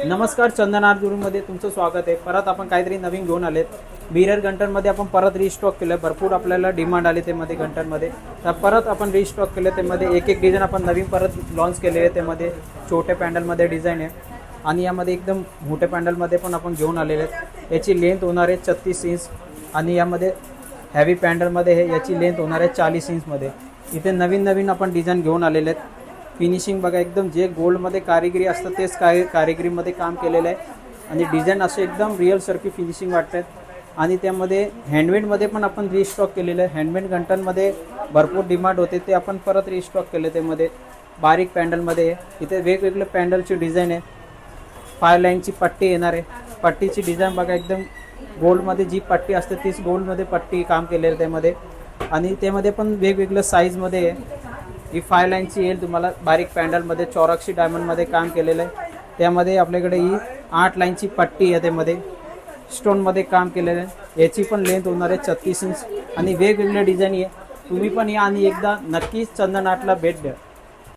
नमस्कार, चंदन आर्टमध्ये तुमचं स्वागत आहे। परत आपण काहीतरी नवीन घेऊन आलेत। मिरर घंटांमध्ये आपण परत रिस्टॉक केलं। भरपूर आपल्याला डिमांड आली त्यामध्ये घंटांमध्ये, तर परत आपण रिस्टॉक केलं। त्यामध्ये एक एक डिझाइन आपण नवीन परत लॉन्च केले आहे। त्यामध्ये छोटे पॅन्डलमध्ये डिझाइन आहे आणि यामध्ये एकदम मोठे पॅन्डलमध्ये पण आपण घेऊन आलेले आहेत। याची लेंथ होणार आहे 36 इंच आणि यामध्ये हेवी पॅन्डलमध्ये हे याची लेंथ होणार आहे 40 इंचमध्ये। इथे नवीन नवीन आपण डिझाइन घेऊन आलेले आहेत। फिनिशिंग बघा, एकदम जे गोल्डमध्ये कारिगिरी असतं तेच कारिगिरीमध्ये काम केलेलं आहे आणि डिझाइन असे एकदम रिअल सारखी फिनिशिंग वाटतात। आणि त्यामध्ये हँडमेडमध्ये पण आपण रिस्टॉक केलेलं आहे। हँडमेड घंटांमध्ये भरपूर डिमांड होते, ते आपण परत रिस्टॉक केले। त्यामध्ये बारीक पॅन्डलमध्ये इथे वेगवेगळे पॅन्डलची डिझाइन आहे। 5 लाईनची पट्टी येणार आहे। पट्टीची डिझाइन बघा, एकदम गोल्डमध्ये जी पट्टी असते तीच गोल्डमध्ये पट्टी काम केलेलं आहे त्यामध्ये। आणि त्यामध्ये पण वेगवेगळ्या साईजमध्ये आहे। ही 5 लाईनची येईल तुम्हाला बारीक पॅन्डलमध्ये, चौरक्षी डायमंडमध्ये काम केलेलं आहे। त्यामध्ये आपल्याकडे ही 8 लाईनची पट्टी आहे, त्यामध्ये स्टोनमध्ये काम केलेलं आहे। याची पण लेंथ होणार आहे 36 इंच आणि वेगवेगळ्या डिझाईन आहे। तुम्ही पण या आणि एकदा नक्कीच चंदन आर्टला भेट द्या।